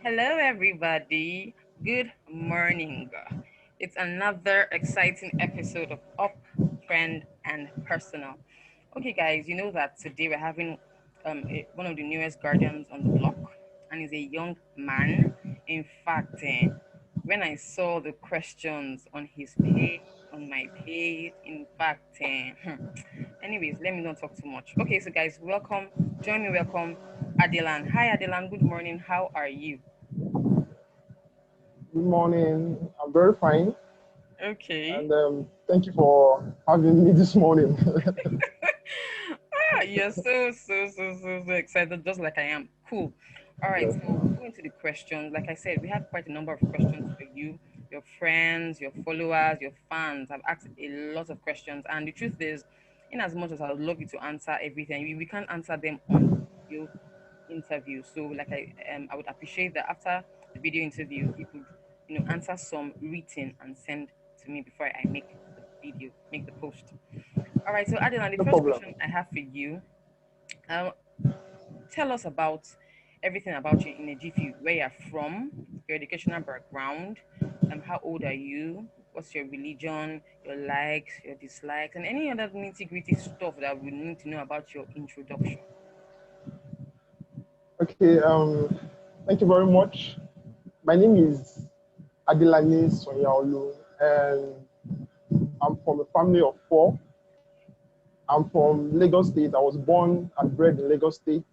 Hello, everybody. Good morning. It's another exciting episode of Up, Trend, and Personal. Okay, guys, you know that today we're having one of the newest guardians on the block, and he's a young man. In fact, when I saw the questions on his page, on my page, in fact, anyways, let me not talk too much. Okay, so guys, welcome. Join me, welcome Adelan. Hi, Adelan. Good morning. How are you? Good morning. I'm very fine, Okay. and thank you for having me this morning. You're so excited, just like I am. Cool. All right, Yes. so going to the questions. Like I said, we have quite a number of questions for you, your friends, your followers, your fans. I've asked a lot of questions, and the truth is, in as much as I would love you to answer everything, we can't answer them on video interview. So, I would appreciate that after the video interview, you could, answer some written and send to me before I make the video, make the post. All right, so Adelan, the No first problem. question I have for you, um, tell us about everything about you in a jiffy, where you're from, your educational background, how old are you, what's your religion, your likes, your dislikes, and any other nitty-gritty stuff that we need to know about your introduction. Okay. Thank you very much. My name is Adelan Sonyaolu, and I'm from a family of four. I'm from Lagos State. I was born and bred in Lagos State.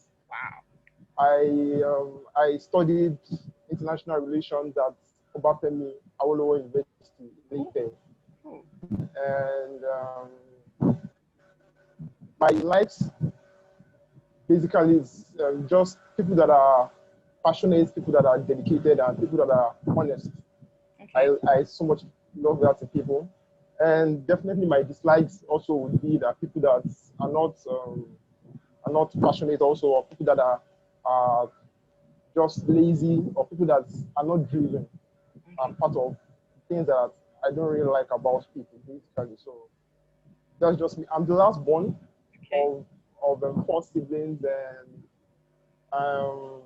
Wow. I studied international relations at Obafemi Awolowo University in Oh, Ife, oh, and my likes basically is just people that are passionate, people that are dedicated, and people that are honest. okay. I so much love that in people. And definitely my dislikes also would be that people that are not passionate also, or people that are just lazy, or people that are not driven are Okay. part of things that I don't really like about people basically. So that's just me. I'm the last born Okay. of four siblings, and um,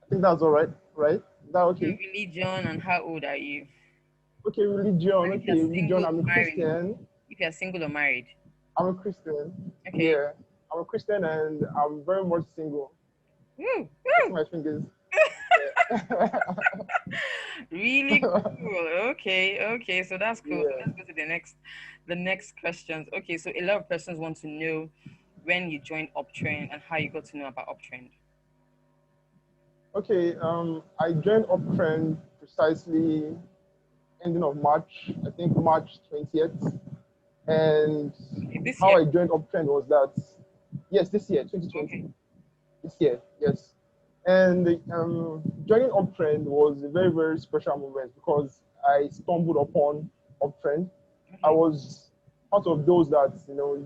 I think that's all right, right? Is that Your okay? religion and how old are you? Okay, religion. And if you're Okay, religion. single I'm a or married, Christian. if you're single or married. I'm a Christian. Okay. Yeah, I'm a Christian, and I'm very much single. Woo, I see woo. my fingers. Really cool. Okay, okay. So that's cool. So Yeah. let's go to the next questions. Okay, so a lot of persons want to know when you joined Uptrend and how you got to know about Uptrend. Okay. I joined Uptrend precisely ending of March. I think March 20th. And Okay, this how year. I joined Uptrend was that, yes, this year, Okay. 2020. This year, yes. And joining Uptrend was a very, very special moment because I stumbled upon Uptrend. I Okay. was part of those that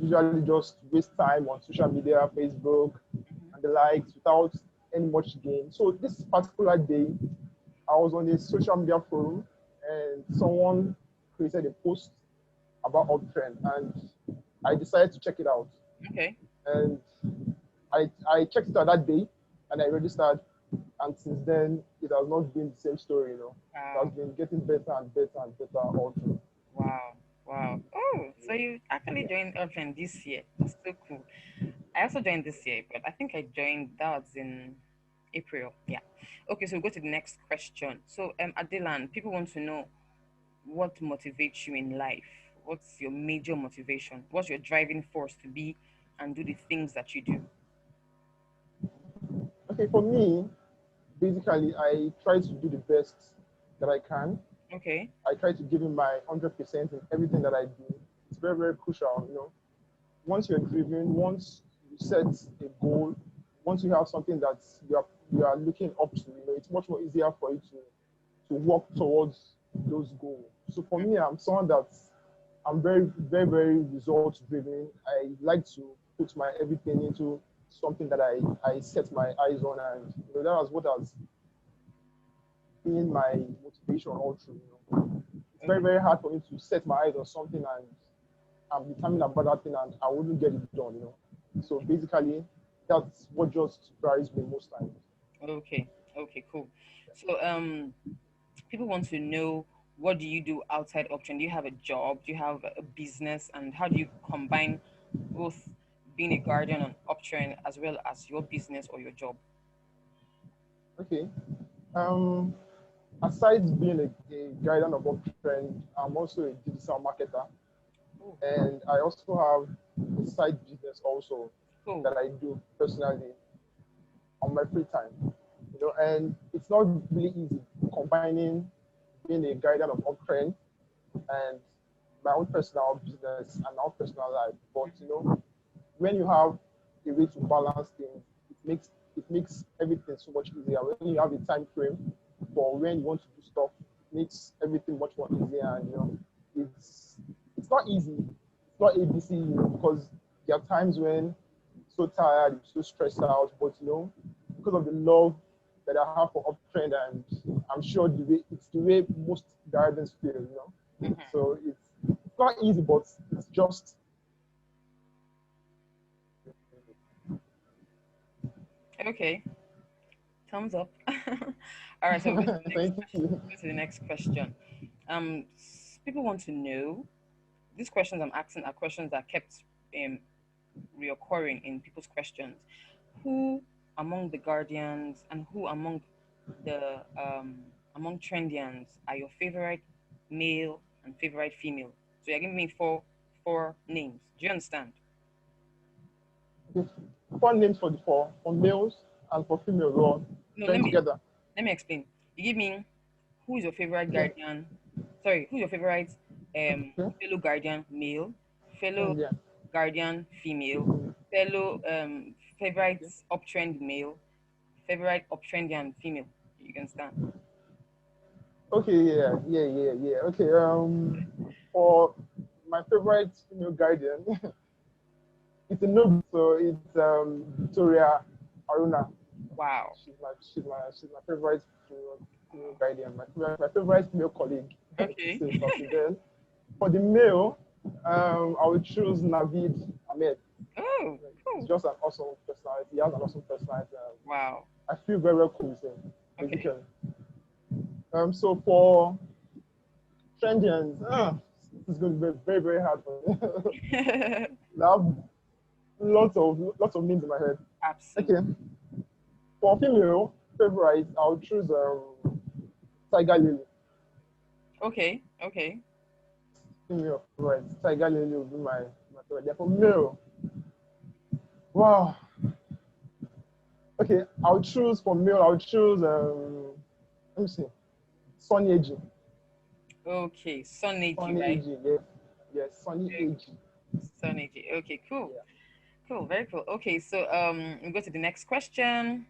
usually just waste time on social media, Facebook, Hmm. and the likes without any much gain. So this particular day, I was on a social media forum, and someone created a post about Uptrend, and I decided to check it out. Okay. And I checked it out that day, and I registered. And since then, it has not been the same story. It has Wow. been getting better and better and better all through. Wow. Wow. Oh, so you actually Yeah. joined Uptrend this year. That's so cool. I also joined this year, but I think I joined that was in April. Yeah. Okay, so we'll go to the next question. So Adelan, people want to know what motivates you in life. What's your major motivation? What's your driving force to be and do the things that you do? Okay, for me, basically, I try to do the best that I can. Okay. I try to give it my 100% in everything that I do. It's very, very crucial. Once you're driven, once you set a goal, once you have something that you are looking up to, it's much more easier for you to work towards those goals. So for me, I'm someone that I'm very, very, very results driven. I like to put my everything into something that I set my eyes on, and that was what has been my motivation all through. It's very, Okay. very hard for me to set my eyes on something and I'm determined about that thing and I wouldn't get it done. So Okay. basically, that's what just drives me most times. Okay. Okay. Cool. So people want to know, what do you do outside Uptrend? Do you have a job? Do you have a business? And how do you combine both being a guardian on Uptrend as well as your business or your job? Okay. Um, Aside being a guardian of uptrend, I'm also a digital marketer, Oh, and I also have a side business also cool. that I do personally on my free time. And it's not really easy combining being a guardian of uptrend and my own personal business and my own personal life. But when you have a way to balance things, it makes everything so much easier. When you have a time frame for when you want to do stuff, it makes everything much more easier. And it's not easy. It's not ABC, because there are times when you're so tired, you're so stressed out. But because of the love that I have for uptrend, and I'm sure it's the way most guardians feel. Hmm. So it's not easy, but it's just. Okay, thumbs up. All right, so we'll go to the next Thank question. you. Go to the next question. People want to know, these questions I'm asking are questions that kept um, reoccurring in people's questions. Who among the guardians and who the among trendians are your favorite male and favorite female? So you're giving me four names. Do you understand? Okay. Fun names for males and for females, or No, join together. let me explain. You give me, who is your favorite Okay. guardian? Sorry, who's your favorite Okay. fellow guardian male, fellow And yeah. guardian female, Mhm. fellow favorite Okay. uptrend male, favorite uptrendian female. You can understand? Okay. Yeah. Yeah. Yeah. Yeah. Okay. For my favorite female guardian, it's a no. So it's Victoria Aruna. Wow. She's my favorite female guardian. My favorite female colleague Okay. since Dr. Bell. For the male, I would choose Navid Ahmed. Oh, He's cool. just an awesome personality. He has an awesome personality. Wow. I feel very, very cool with him, Okay. basically. So for Trendians, this is going to be very, very hard for me. I have lots of names in my head. Absolutely. Okay, for female favorite, I'll choose Tiger Lily. Okay. Okay. Female favorite, Tiger Lily will be my favorite. Then for male, wow. Okay, I'll choose let me see, Sonny AG. Okay. Sun AG, Sonny right? AG, yes, yes, Sonny Very AG. good. Sun AG. Okay. Cool. Yeah. Cool. Very cool. Okay. So we go to the next question.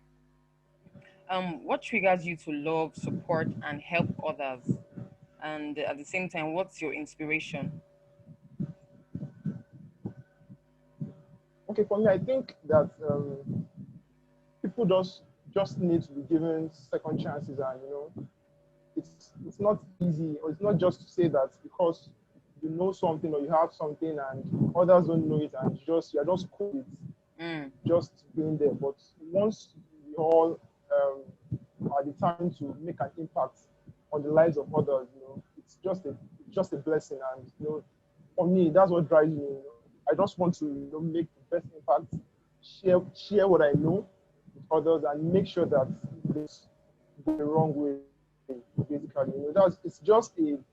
What triggers you to love, support, and help others? And at the same time, what's your inspiration? Okay, for me, I think that people just need to be given second chances, and it's not easy, or it's not just to say that because you know something or you have something and others don't know it, and you're just cool with Mm, just being there. But once we all are determined to make an impact on the lives of others, it's just a blessing. And for me, that's what drives me. I just want to make the best impact, share what I know with others, and make sure that this go the wrong way. Basically, it's just it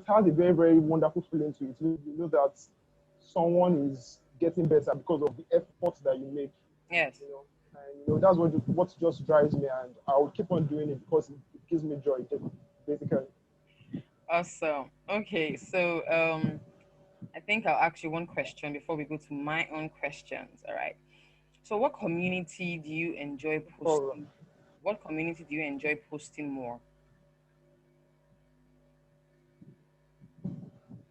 has a very, very wonderful feeling to it. You know that someone is getting better because of the effort that you make. yes. You know, and that's what just drives me, and I will keep on doing it because it gives me joy. Basically, Awesome. Okay. So I think I'll ask you one question before we go to my own questions. All right. So what community do you enjoy no problem. posting? What community do you enjoy posting more?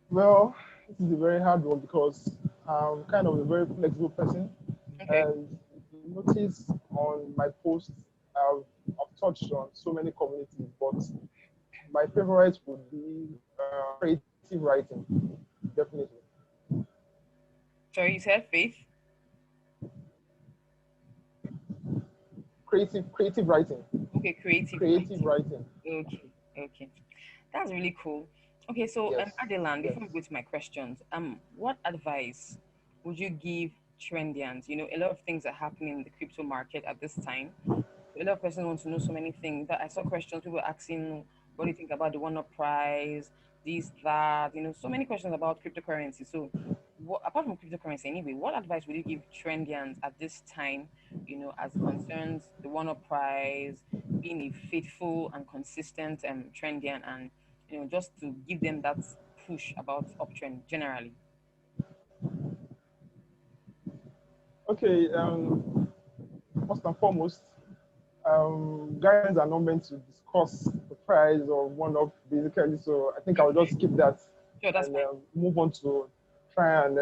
Well, this is a very hard one because I'm kind of a very flexible person, Okay. and if you notice on my posts, I've touched on so many communities, but my favorite would be creative writing, definitely. Sorry, you said Faith? creative writing, Okay, creative creative writing. writing. Okay, okay. That's really cool. Okay, so Yes, Adelan, yes. before we go to my questions, what advice would you give trendians? You know, a lot of things are happening in the crypto market at this time. A lot of persons want to know so many things. That I saw questions, people asking, what do you think about the one up price, this, that, so many questions about cryptocurrency. So, apart from cryptocurrency, anyway, what advice would you give trendians at this time, as it concerns the one up price, being a faithful and consistent trendian, and just to give them that push about uptrend generally? Okay. First and foremost, guidelines are not meant to discuss the price or one of basically. So I think I'll just Okay, skip that sure, that's and fine. move on to try and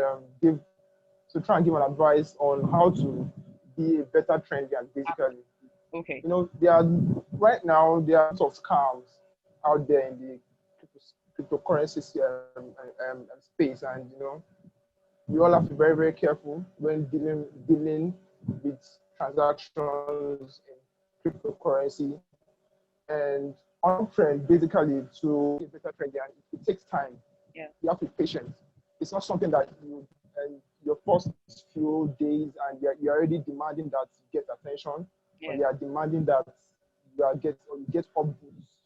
try and give an advice on how to be a better trendian. Basically, Okay, there are right now there are lots of scams out there in the cryptocurrency space, and we all have to be very very careful when dealing with transactions in cryptocurrency. And on trend, basically, to be a better trend, and it takes time. yeah, You have to be patient. It's not something that you and your first few days and you're already demanding that you get attention, or yeah, you are demanding that you get up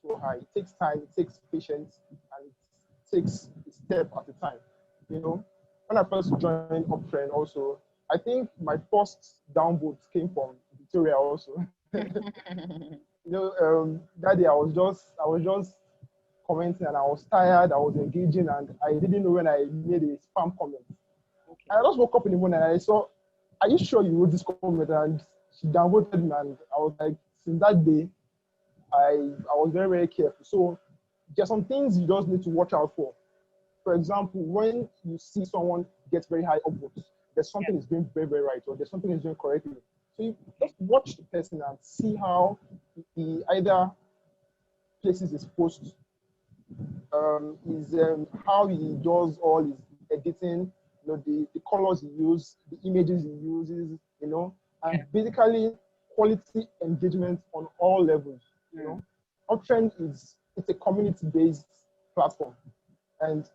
so high. It takes time, it takes patience, and it takes a step at a time. You know, when I first joined Uptrend, also, I think my first downvote came from Victoria also. That day I was just commenting and I was tired, I was engaging, and I didn't know when I made a spam comment. okay, I just woke up in the morning and I saw, are you sure you wrote this comment? And she downvoted me, and I was like, since that day, I was very, very careful. So there's some things you just need to watch out for. For example, when you see someone get very high upvotes, there's yeah, something is doing very, very right, or there's something is doing correctly. So you okay, just watch the person and see how he either places his post, is how he does all his editing, the colors he uses, the images he uses, and yeah, basically quality engagement on all levels. mm, Uptrend is it's a community-based platform, and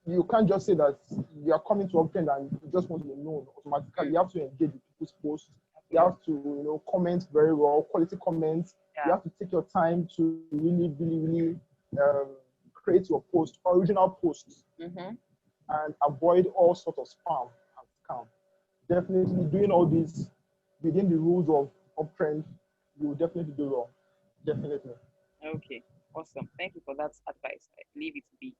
you can't just say that you are coming to Uptrend and you just want to be known automatically. mm, You have to engage with people's posts. You absolutely, have to, comment very well, quality comments. You yeah, have to take your time to really, really, really um, create your post, original posts, mm-hmm. and avoid all sort of spam and scam. Definitely doing all this within the rules of Uptrend, you will definitely do well. Definitely. Okay, awesome. Thank you for that advice. I believe it to be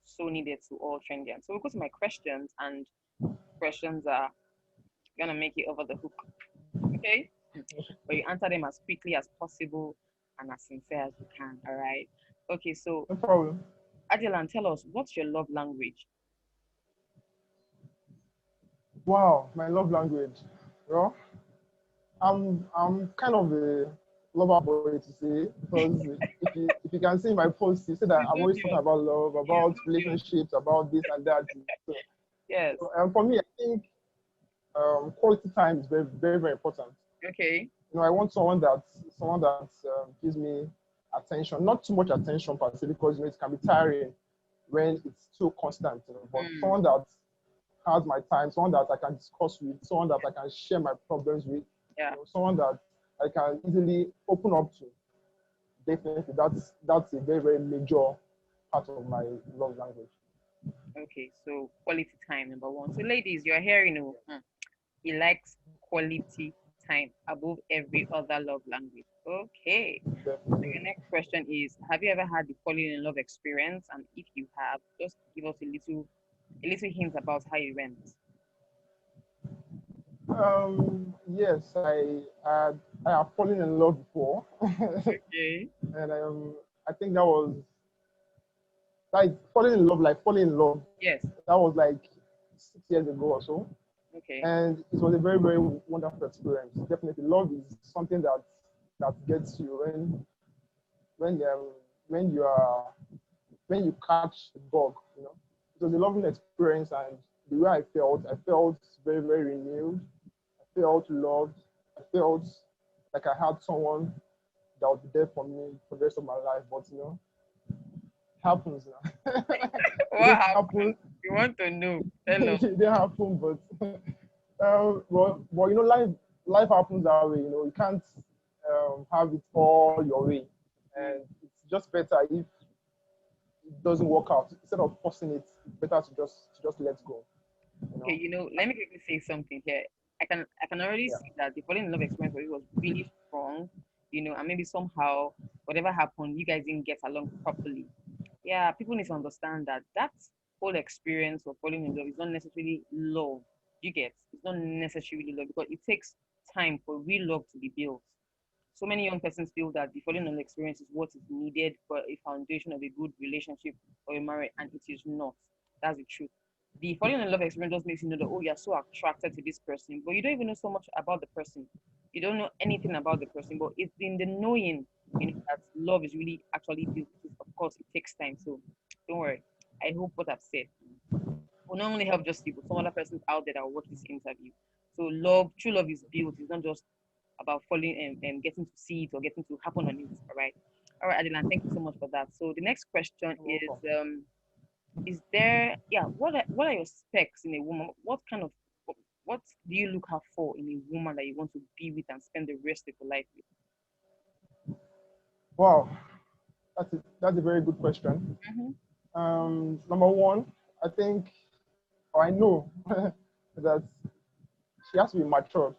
so needed to all trendians. So we'll go to my questions, and questions are gonna make it over the hook. Okay? But you answer them as quickly as possible and as sincere as you can. All right. Okay, so No problem. Adelan, tell us, what's your love language? Wow, my love language. Well, I'm kind of a lover boy to say, because if you can see my posts, you see that It's I'm always talking obvious. about love, It's about obvious. relationships, about this and that. Yes. And for me, I think quality time is very very very important. Okay. I want someone that gives me attention, not too much attention per se, because it can be tiring when it's too constant. But Mm, someone that has my time, someone that I can discuss with, someone that I can share my problems with, yeah. someone that I can easily open up to. Definitely, that's a very very major part of my love language. Okay. So quality time, number one. So ladies, you're hearing, he likes quality time above every other love language. Okay. So Definitely. your next question is: have you ever had the falling in love experience? And if you have, just give us a little hint about how it went. Yes, I have fallen in love before, Okay. and I think that was like falling in love. Yes. That was like 6 years ago or so, Okay. and it was a very very wonderful experience. Definitely, love is something that gets you when um, when you are when you catch the bug. It was a lovely experience, and the way I felt very very renewed. I felt loved. I felt like I had someone that would be there for me for the rest of my life. But happens now. It What didn't happened? happen. You want to know? Tell us. It didn't happen, but well, life happens that way. You can't have it all your way, Mm. and it's just better if it doesn't work out. Instead of forcing it, it's better to just let go. You Okay, know, let me quickly say something here. I can already yeah. see that the falling in love experience for you was really strong, and maybe somehow whatever happened, you guys didn't get along properly. Yeah, people need to understand that whole experience of falling in love is not necessarily love. You get it's not necessarily love because it takes time for real love to be built. So many young persons feel that the falling in love experience is what is needed for a foundation of a good relationship or a marriage, and it is not. That's the truth. The falling in love experience just makes you know that, oh, you're so attracted to this person, but you don't even know so much about the person. You don't know anything about the person, but it's in the knowing, that love is really actually built. Of course, it takes time. So don't worry. I hope what I've said will not only help just you, but some other persons out there that will watch this interview. So true love is built. It's not just about falling and getting to see it or getting to happen on it. All right. All right, Adelan, thank you so much for that. So the next question You're welcome. is there, yeah, what are your specs in a woman? What do you look out for in a woman that you want to be with and spend the rest of your life with? Wow, that's a very good question. Mm-hmm. Number one, I think, or I know that she has to be matured.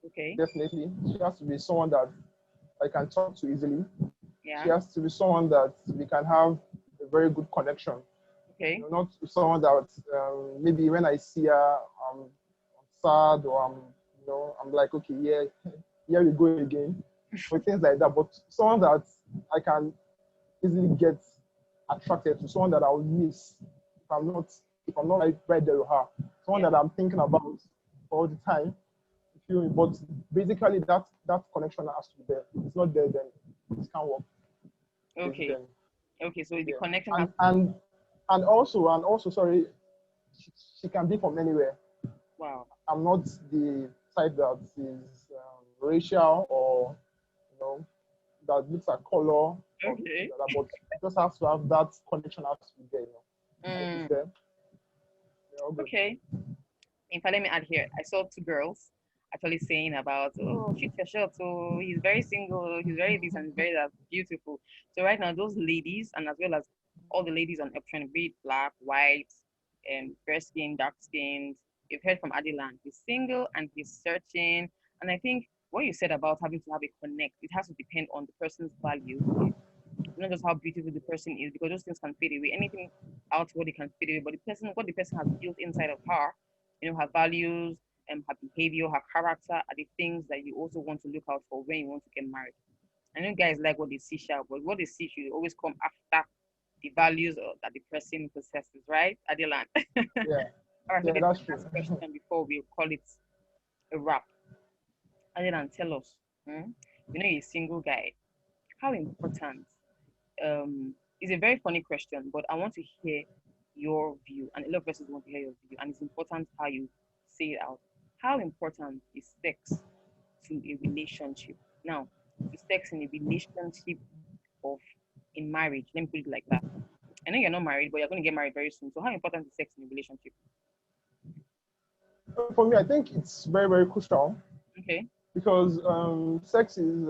Okay. Definitely, she has to be someone that I can talk to easily. She Yeah. has to be someone that we can have a very good connection. Okay. Not someone that maybe when I see her, I'm sad or I'm like, okay, yeah, here we go again, or things like that. But someone that I can easily get attracted to, someone that I will miss if I'm not right there with her, someone Yeah. that I'm thinking about all the time. You feel me? But basically, that connection has to be there. If it's not there, then it can't work. Okay. Basically, Okay. So the yeah. connection has And to be. and and also, sorry, she can be from anywhere. Wow. I'm not the type that is racial or you know that looks at color or things Okay. like that. But it just has to have that connection has to be there. And if it's Mm, there, you're all good. okay. In fact, let me add here. I saw two girls actually saying about, oh, shoot your shot. So he's very single, he's very this and very that, beautiful. So right now, those ladies, and as well as all the ladies on option, be it black, white, fair skin, dark skinned, you've heard from Adelan. He's single and he's searching. And I think what you said about having to have a connect, it has to depend on the person's value, not just how beautiful the person is, because those things can fade away. Anything outward it can fade away, but what the person has built inside of her, her values, her behavior, her character are the things that you also want to look out for when you want to get married. I know guys like what they see sharp, but what they see should always come after the values that the person possesses, right? Adelan. Yeah, All right, so yeah, this is that's the true. last question before we call it a wrap. Adelan, tell us, you're a single guy. How important it's a very funny question, but I want to hear your view, and a lot of persons want to hear your view, and it's important how you say it out. How important is sex to a relationship? Now, to sex in a relationship of in marriage, let me put it like that. I know you're not married, but you're going to get married very soon. So, how important is sex in a relationship? For me, I think it's very, very crucial Okay. because sex is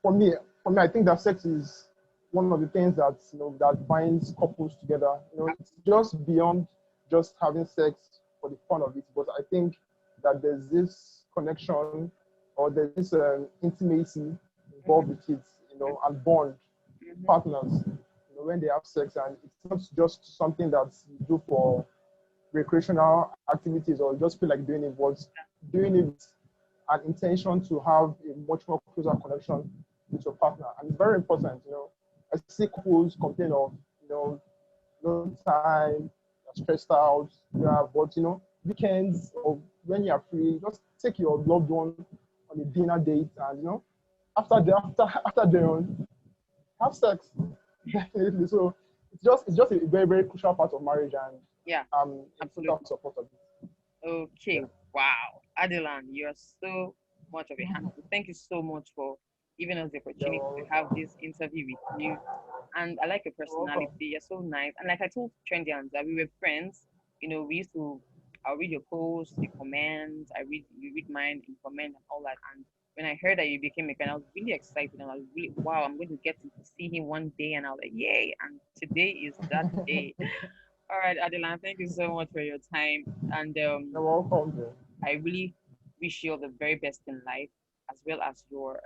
for me. For me, I think that sex is one of the things that that binds couples together. It's just beyond just having sex for the fun of it, but I think that there's this connection or there's this intimacy involved Mm-hmm. with it, and bond Mm-hmm. partners, when they have sex, and it's not just something that you do for recreational activities or you just feel like doing it, but doing it with an intention to have a much more closer connection with your partner. And it's very important. I see couples complain of, no time, you're stressed out, but weekends or when you're free, just take your loved one on a dinner date and after they're on, have sex. Definitely. So it's just a very, very crucial part of marriage and Yeah, I'm in absolutely. total support of it. Okay. Yeah. Wow. Adelan, you're so much of a handful. Thank you so much for giving us the You're opportunity to have welcome. this interview with you. And I like your You're welcome. personality. You're so nice. And like I told Trendians that we were friends. We used to. I'll read your posts, your comments. You read mine, you comment and all that. And when I heard that you became a fan, I was really excited. And I was really, wow, I'm going to get to see him one day. And I was like, yay! And today is that day. All right, Adelan, thank you so much for your time. And You're welcome, bro. I really wish you all the very best in life, as well as your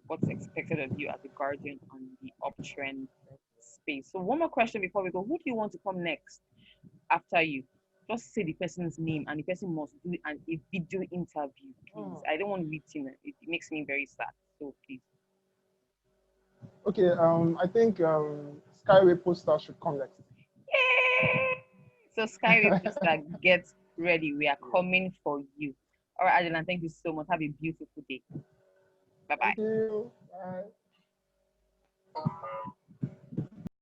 what's expected of you as a guardian on the uptrend space. So one more question before we go: who do you want to come next after you? Just say the person's name, and the person must do a video interview, please. I don't want written. It makes me very sad. So please. Okay, I think Skyway Poster should come next. Yay! So Skyway Poster, get ready. We are coming for you. All right, Adelan, thank you so much. Have a beautiful day. Bye bye. Thank you. Bye.